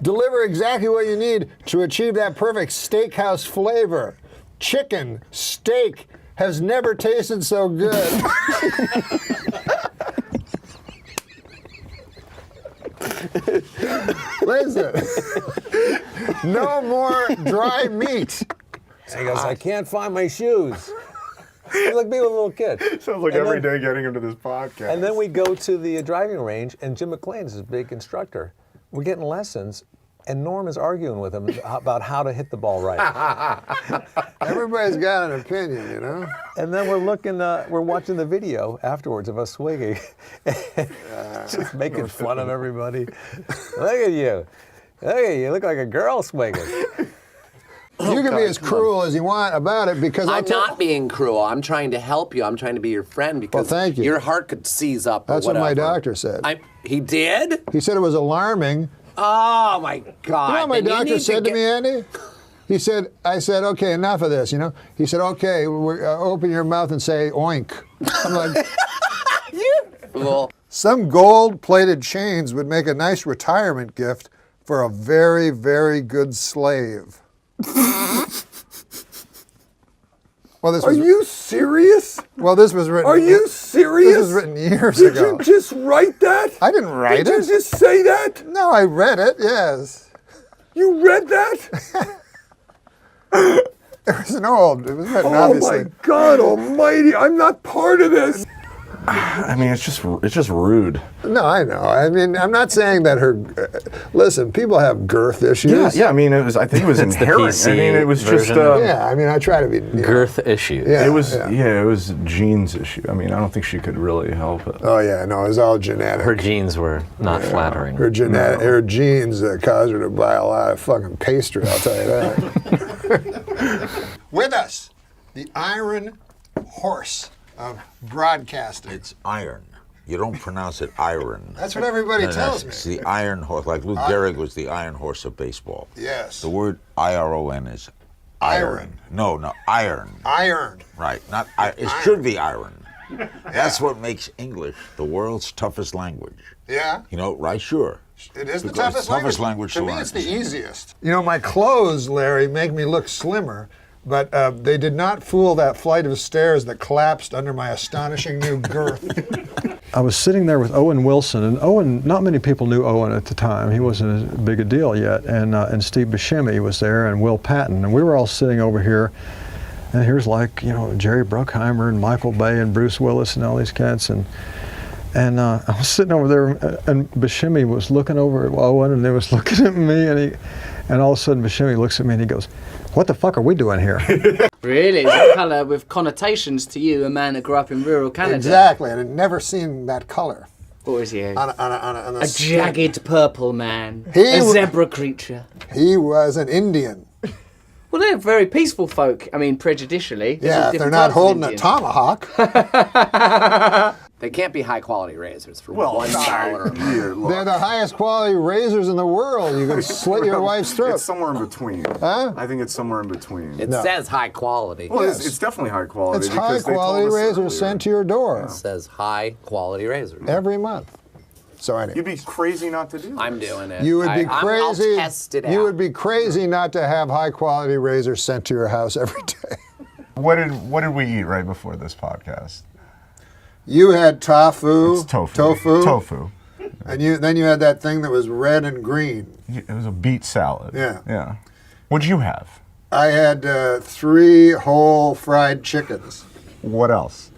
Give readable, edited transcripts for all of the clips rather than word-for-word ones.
deliver exactly what you need to achieve that perfect steakhouse flavor. Chicken, steak, has never tasted so good. Listen, no more dry meat. He goes, I can't find my shoes. He's like being a little kid. Sounds like every day getting him to this podcast. And then we go to the driving range, and Jim McLean's his big instructor. We're getting lessons, and Norm is arguing with him about how to hit the ball right. Everybody's got an opinion, you know? And then we're watching the video afterwards of us swinging, just making fun of everybody. Look at you. You look like a girl swinging. You can be as cruel as you want about it because I'm not being cruel. I'm trying to help you. I'm trying to be your friend because thank you. Your heart could seize up. That's or what my whatever. doctor said. He did? He said it was alarming. Oh my God! You know what my doctor said to me, Andy? He said, I said, okay, enough of this, you know? He said, okay, open your mouth and say oink. I'm like, Well, some gold-plated chains would make a nice retirement gift for a very, very good slave. Well, Are you serious? Well, this was written. Are you serious? This was written years Did ago. you just write that? I didn't write Did it. you just say that? No, I read it. Yes. You read that? It was an old. It was written, Oh obviously. my God Almighty! I'm not part of this. I mean, it's just rude. No, I know. I mean, I'm not saying that her. Listen, people have girth issues. Yeah. I mean, I think it was It's the inherent. PC I mean, it was just. version. Yeah, I mean, I try to be. Girth issues. Yeah, It was. Yeah, it was Jean's issue. I mean, I don't think she could really help it. Oh yeah, no, it was all genetic. Her genes were not flattering. Her genes caused her to buy a lot of fucking pastry. I'll tell you that. With us, the Iron Horse of broadcasting. It's iron. You don't pronounce it iron. That's what everybody tells me. It's the iron horse. Like Lou Gehrig was the iron horse of baseball. Yes. The word I-R-O-N is Iron. No, iron. Iron. Right. Not. It should be iron. That's what makes English the world's toughest language. Yeah. You know, right? Sure. It is the Because toughest toughest language To to me, learn. it's the easiest. You know, my clothes, Larry, make me look slimmer, but they did not fool that flight of stairs that collapsed under my astonishing new girth. I was sitting there with Owen Wilson, and Owen, not many people knew Owen at the time. He wasn't as big a deal yet, and Steve Buscemi was there, and Will Patton, and we were all sitting over here, and here's like, you know, Jerry Bruckheimer and Michael Bay and Bruce Willis and all these cats, and I was sitting over there, and Buscemi was looking over at Owen, and he was looking at me, and all of a sudden Buscemi looks at me and he goes, "What the fuck are we doing here?" Really? It's a colour with connotations to you, a man that grew up in rural Canada. Exactly, and I'd never seen that color. What was he? On A jagged purple man. He a wa- zebra creature. He was an Indian. Well, they're very peaceful folk. I mean, prejudicially. There's Yeah, if different they're not types of holding a Indian. tomahawk. they can't be high quality razors for $1. They're the highest quality razors in the world. You can slit your wife's throat. It's somewhere in between. Huh? I think it's somewhere in between. It says high quality. Well, Yes. it's definitely high quality. It's because they told high-quality us razors earlier. sent to your door It says high quality razors. every month. So anyway, You'd be crazy not to do that. I'm doing it. you would be I'll crazy. test it out. You would be crazy not to have high-quality razors sent to your house every day. What did we eat right before this podcast? You had tofu. It's tofu. Tofu. And then you had that thing that was red and green. It was a beet salad. Yeah. Yeah. What'd you have? I had 3 whole fried chickens. What else?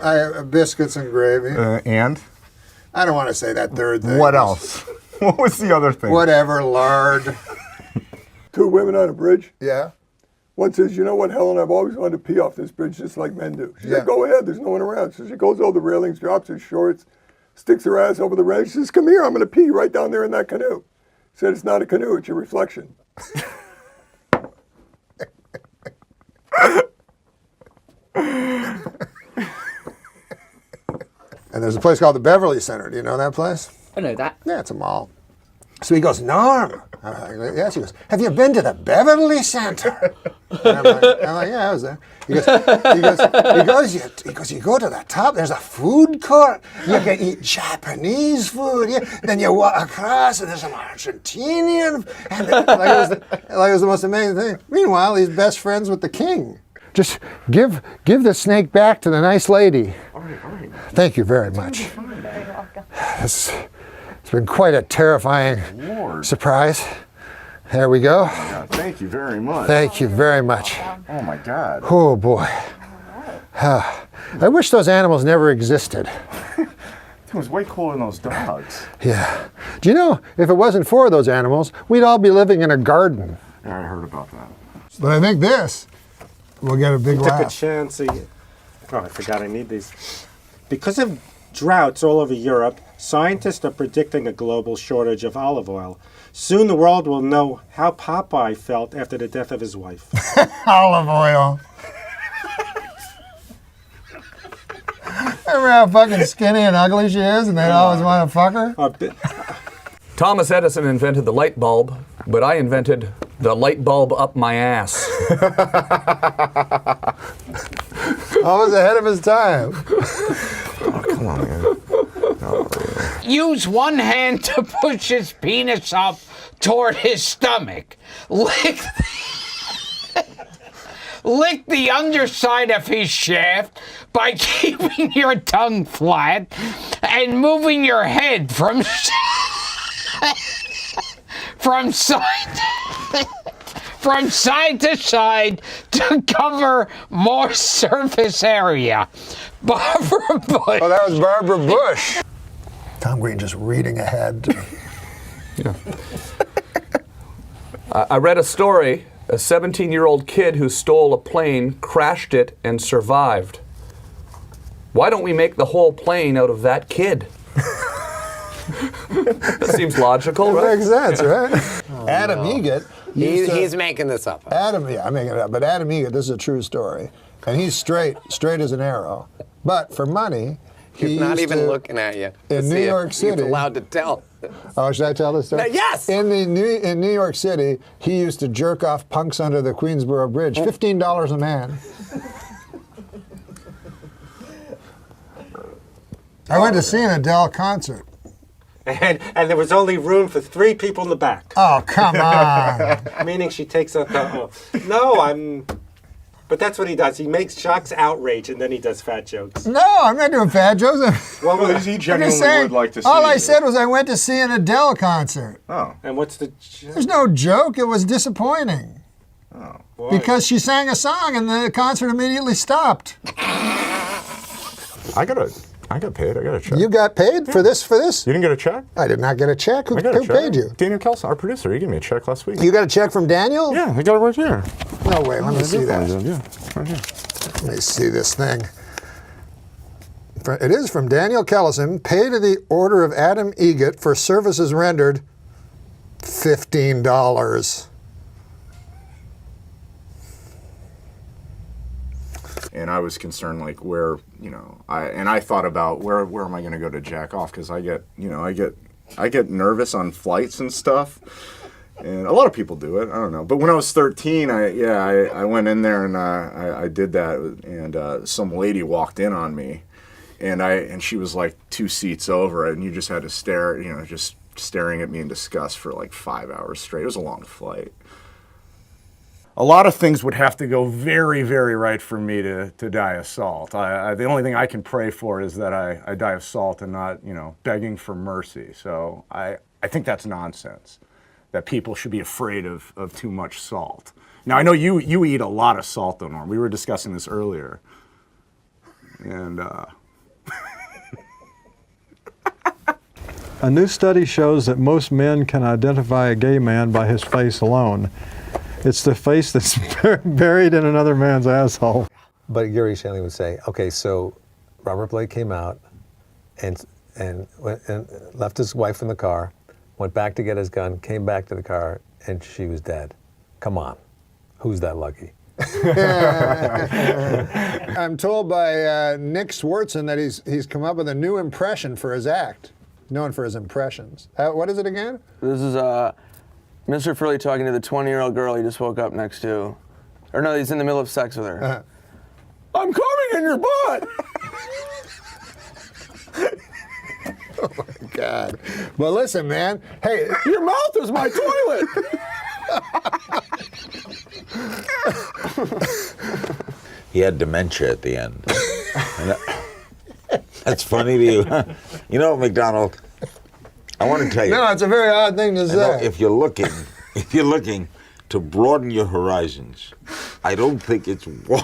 I had biscuits and gravy. And? I don't want to say that third thing. What else? What was the other thing? Whatever, lard. 2 women on a bridge. Yeah. One says, "You know what, Helen, I've always wanted to pee off this bridge just like men do." She Yeah. said, "Go ahead, there's no one around." So she goes over the railings, drops her shorts, sticks her ass over the railing. She says, "Come here, I'm going to pee right down there in that canoe." Said, "It's not a canoe, it's your reflection." And there's a place called the Beverly Center. Do you know that place? I know that. Yeah, it's a mall. So he goes, Norm. I'm like, yes. He goes, have you been to the Beverly Center? And I'm like, yeah, I was there. He goes, you go to the top, there's a food court. You can eat Japanese food. Yeah. Then you walk across and there's some Argentinian. And it was the most amazing thing. Meanwhile, he's best friends with the king. Just give the snake back to the nice lady. All right. Thank you very much. It's been quite a terrifying surprise. There we go. Yeah, thank you very much. Thank you very much. Oh my God. Oh boy. I wish those animals never existed. It was way cooler than those dogs. Yeah. Do you know, if it wasn't for those animals, we'd all be living in a garden. Yeah, I heard about that. But I think this will get a big Took a laugh. chance. Oh, I forgot I need these. Because of droughts all over Europe, scientists are predicting a global shortage of olive oil. Soon the world will know how Popeye felt after the death of his wife. Olive oil. Remember how fucking skinny and ugly she is and they'd always want to fuck her? Thomas Edison invented the light bulb, but I invented the light bulb up my ass. Always ahead of his time. Oh, come on, man. Use one hand to push his penis up toward his stomach. Lick the underside of his shaft by keeping your tongue flat and moving your head from side to side to cover more surface area. Barbara Bush. Oh, that was Barbara Bush. Tom Green just reading ahead. Yeah. I read a story. A 17-year-old kid who stole a plane, crashed it, and survived. Why don't we make the whole plane out of that kid? That seems logical, right? Makes sense, right? Adam Egget. He's making this up. I'm making it up. But Adam Egget, this is a true story. And he's straight as an arrow. But for money, He's not even looking at you. In New York City. He's allowed to tell. Oh, should I tell this story? Yes! In New York City, he used to jerk off punks under the Queensboro Bridge. $15 a man. I went to see an Adele concert. And there was only room for 3 people in the back. Oh, come on. Meaning she takes up the... But that's what he does. He makes Chuck's outrage, and then he does fat jokes. No, I'm not doing fat jokes. Well, he genuinely would like to see all I you. said was I went to see an Adele concert. Oh. And what's the joke? There's no joke. It was disappointing. Oh. Why? Because she sang a song and the concert immediately stopped. I got paid. I got a check. You got paid for this? You didn't get a check? I did not get a check. Who I got a check. paid you? Daniel Kelson, our producer. He gave me a check last week. You got a check from Daniel? Yeah, I got it right here. No way. Let me see that. Yeah, right here. Let me see this thing. It is from Daniel Kellison, paid to the order of Adam Egget for services rendered, $15. And I was concerned, like, where, I thought about where am I going to go to jack off? Because I get nervous on flights and stuff. And a lot of people do it. I don't know. But when I was 13, I went in there and I did that. And some lady walked in on me, and she was like 2 seats over, and you just had to stare, just staring at me in disgust for like 5 hours straight. It was a long flight. A lot of things would have to go very, very right for me to die of salt. The only thing I can pray for is that I die of salt and not, begging for mercy. So I think that's nonsense, that people should be afraid of too much salt. Now, I know you eat a lot of salt, though, Norm. We were discussing this earlier. And A new study shows that most men can identify a gay man by his face alone. It's the face that's buried in another man's asshole. But Gary Shanley would say, okay, so Robert Blake came out and left his wife in the car, went back to get his gun, came back to the car, and she was dead. Come on, who's that lucky? I'm told by Nick Swartzen that he's come up with a new impression for his act. known for his impressions. What is it again? This is Mr. Furley talking to the 20-year-old girl he just woke up next to. Or no, he's in the middle of sex with her. I'm coming in your butt. Oh my God. Well, listen, man. Hey, Your mouth is my toilet. He had dementia at the end. That's funny to you. You know, Macdonald, I want to tell you. no, it's a very odd thing to I know say. if you're looking to broaden your horizons, I don't think it's wise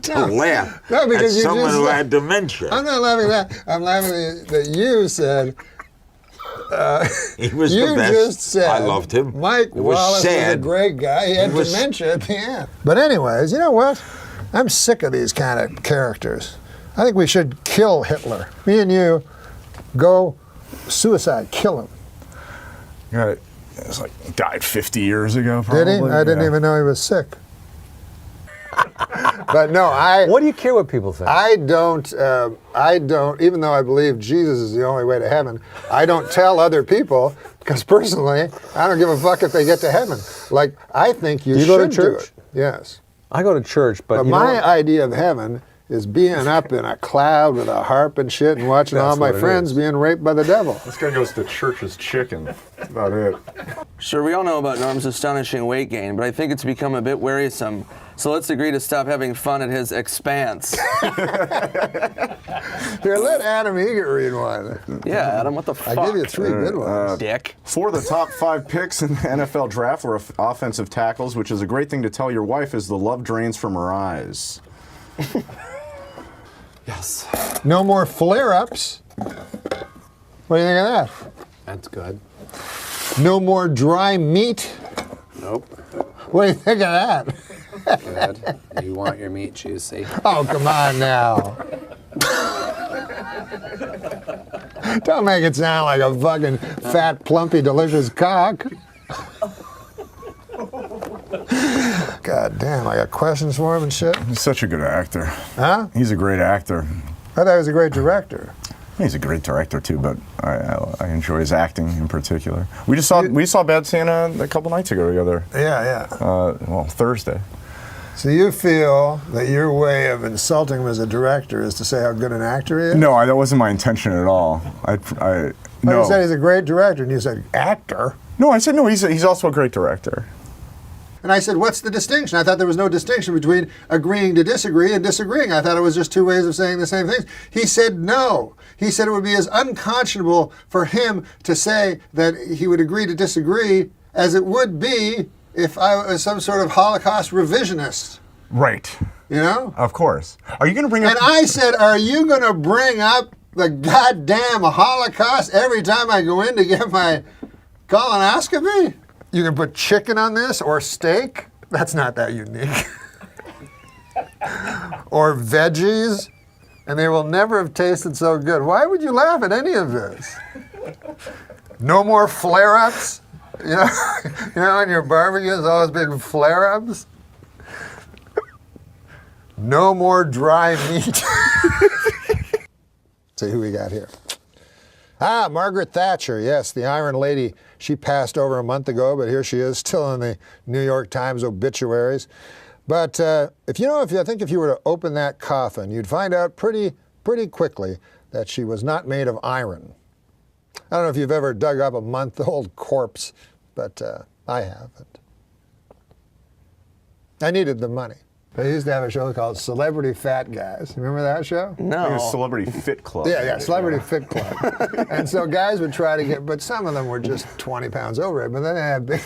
to laugh No, because at you someone just who said- had dementia. I'm not laughing at that. I'm laughing that you said. He was You the best. just said. I loved him. Mike It was Wallace was a sad. great guy. He had was- dementia at the end. But anyways, you know what? I'm sick of these kind of characters. I think we should kill Hitler. Me and you, go suicide, kill him. Yeah, it was like died 50 years ago. Probably. Did he? I didn't even know he was sick. But no, What do you care what people think? I don't, even though I believe Jesus is the only way to heaven, I don't tell other people, because personally, I don't give a fuck if they get to heaven. Like, I think you Do you should go to do church? it. Yes. I go to church, but But you know my what? idea of heaven is being up in a cloud with a harp and shit and watching all That's my what it friends is. being raped by the devil. This guy goes to church as chicken. That's about it. Sure, we all know about Norm's astonishing weight gain, but I think it's become a bit wearisome. So let's agree to stop having fun at his expense. Here, let Adam Eager read one. Yeah, Adam, what the fuck? I give you 3 good ones. Dick. 4 of the top 5 picks in the NFL draft were offensive tackles, which is a great thing to tell your wife as the love drains from her eyes. Yes. No more flare-ups. What do you think of that? That's good. No more dry meat. Nope. What do you think of that? Good. You want your meat juicy. Oh, come on now. Don't make it sound like a fucking fat, plumpy, delicious cock. God damn, I got questions for him and shit. He's such a good actor. Huh? He's a great actor. I thought he was a great director. He's a great director too, but I enjoy his acting in particular. We saw Bad Santa a couple nights ago together. Yeah, yeah. Well, Thursday. So you feel that your way of insulting him as a director is to say how good an actor he is? No, that wasn't my intention at all. Oh, No. you said he's a great director, and you said actor. No, I said no. He's also a great director. And I said, what's the distinction? I thought there was no distinction between agreeing to disagree and disagreeing. I thought it was just 2 ways of saying the same things. He said no. He said it would be as unconscionable for him to say that he would agree to disagree as it would be if I was some sort of Holocaust revisionist. Right. You know? Of course. Are you going to bring up? And I said, are you going to bring up the goddamn Holocaust every time I go in to get my colonoscopy? You can put chicken on this or steak. That's not that unique. Or veggies, and they will never have tasted so good. Why would you laugh at any of this? No more flare-ups. You know, in your barbecues, always big flare-ups. No more dry meat. See who we got here. Margaret Thatcher, yes, the Iron Lady. She passed over a month ago, but here she is, still in the New York Times obituaries. But I think if you were to open that coffin, you'd find out pretty quickly that she was not made of iron. I don't know if you've ever dug up a month-old corpse, but I haven't. I needed the money. They used to have a show called Celebrity Fat Guys. Remember that show? I think it was Celebrity Fit Club. Yeah, Celebrity Fit Club. And so guys would try to get, but some of them were just 20 pounds overweight, but then they had big,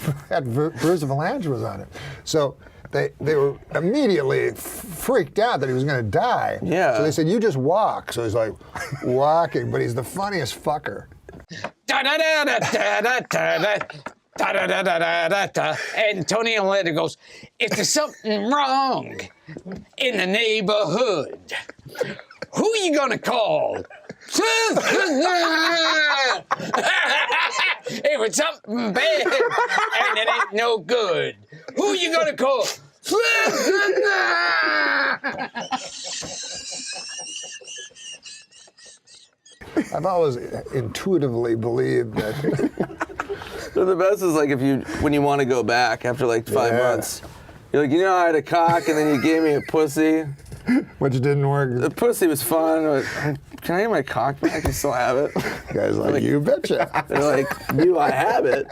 Bruce Valanche was on it. So they were immediately freaked out that he was going to die. Yeah. So they said, you just walk. So he's like, walking, but he's the funniest fucker. And Tony Atlanta goes, if there's something wrong in the neighborhood, who are you gonna call? If it's something bad and it ain't no good, who are you gonna call? I've always intuitively believed that. So the best is like when you want to go back after like 5 months. You're like, I had a cock and then you gave me a pussy. Which didn't work. The pussy was fun. But can I get my cock back? I still have it. Guys like, you betcha. They're like, do I have it?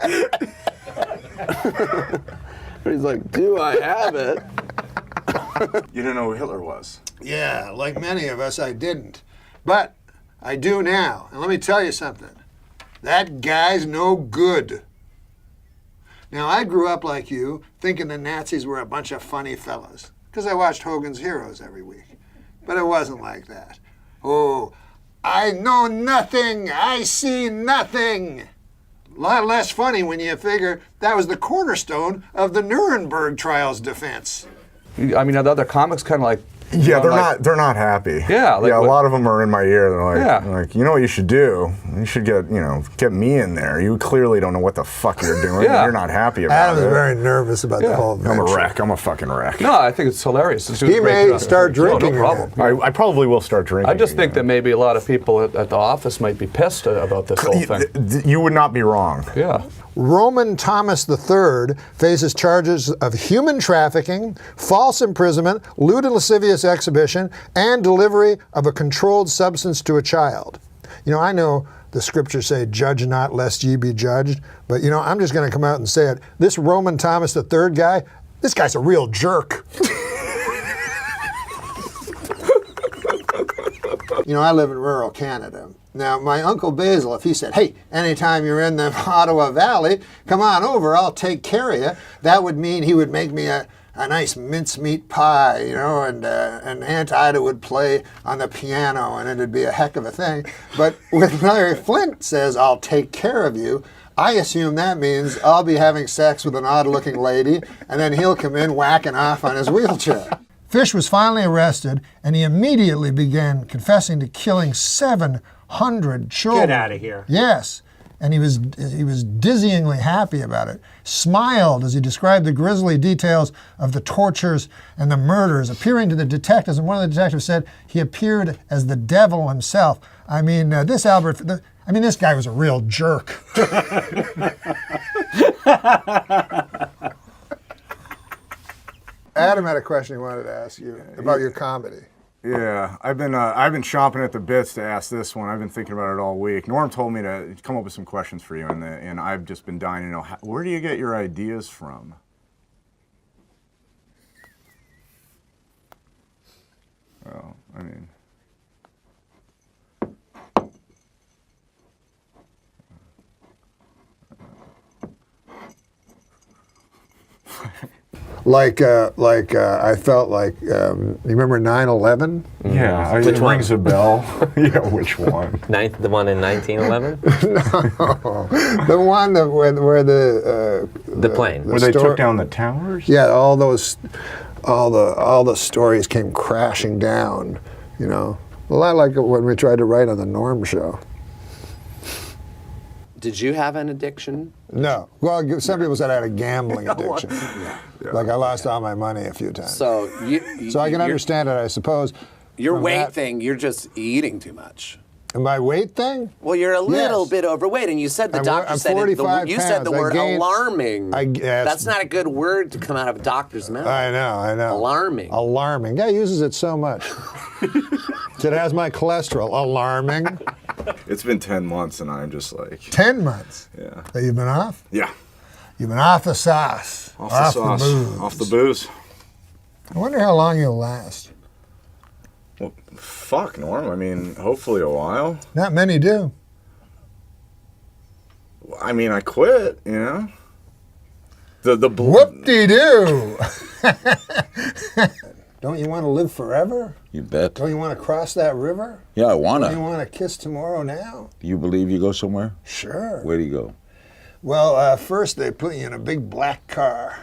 He's like, do I have it? You didn't know who Hitler was? Yeah, like many of us, I didn't. But I do now. And let me tell you something. That guy's no good. Now, I grew up like you, thinking the Nazis were a bunch of funny fellas, because I watched Hogan's Heroes every week. But it wasn't like that. Oh, I know nothing. I see nothing. A lot less funny when you figure that was the cornerstone of the Nuremberg trial's defense. I mean, are the other comics kind of like? Yeah, they're not happy. Yeah, a lot of them are in my ear. They're like, you know what you should do? You should get me in there. You clearly don't know what the fuck you're doing. Yeah. You're not happy about Adam it. is very nervous about the whole venture. I'm a wreck. I'm a fucking wreck. No, I think it's hilarious. He may start drinking. No problem. I probably will start drinking. I just think that maybe a lot of people at the office might be pissed about this whole thing. You would not be wrong. Yeah. Roman Thomas III faces charges of human trafficking, false imprisonment, lewd and lascivious exhibition, and delivery of a controlled substance to a child. I know the scriptures say, judge not lest ye be judged, but I'm just going to come out and say it. This Roman Thomas III guy, this guy's a real jerk. I live in rural Canada. Now, my Uncle Basil, if he said, hey, anytime you're in the Ottawa Valley, come on over, I'll take care of you, that would mean he would make me a nice mincemeat pie, and Aunt Ida would play on the piano, and it'd be a heck of a thing. But when Larry Flint says, I'll take care of you, I assume that means I'll be having sex with an odd-looking lady, and then he'll come in whacking off on his wheelchair. Fish was finally arrested, and he immediately began confessing to killing 700 children. Get out of here. Yes, and he was dizzyingly happy about it. Smiled as he described the grisly details of the tortures and the murders, appearing to the detectives, and one of the detectives said he appeared as the devil himself. I mean, this guy was a real jerk. Adam had a question he wanted to ask you about your comedy. Yeah, I've been chomping at the bits to ask this one. I've been thinking about it all week. Norm told me to come up with some questions for you, and I've just been dying to know, where do you get your ideas from? Well, I mean... I felt like, you remember 9/11? Yeah, it rings a bell. Yeah, which one? The one in 1911? No, the one where the plane. Where they took down the towers? Yeah, all the stories came crashing down, A lot like when we tried to write on the Norm Show. Did you have an addiction? No. Well, some people said I had a gambling addiction. Like I lost all my money a few times. So I can understand it, I suppose. Your weight thing, you're just eating too much. My weight thing? Well, you're a little bit overweight, and you said the doctor said it. You said the word alarming. That's not a good word to come out of a doctor's mouth. I know. Alarming. Alarming. Guy uses it so much. It has my cholesterol. Alarming. It's been 10 months, and I'm just like... 10 months? Yeah. That you've been off? Yeah. You've been off the sauce. Off the sauce. The booze. Off the booze. I wonder how long you'll last. Well, fuck, Norm. I mean, hopefully a while. Not many do. I mean, I quit, The Whoop-de-doo! Don't you want to live forever? You bet. Don't you want to cross that river? Yeah, I want to. Don't you want to kiss tomorrow now? Do you believe you go somewhere? Sure. Where do you go? Well, first they put you in a big black car.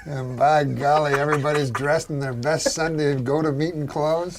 And by golly, everybody's dressed in their best Sunday go-to-meeting clothes.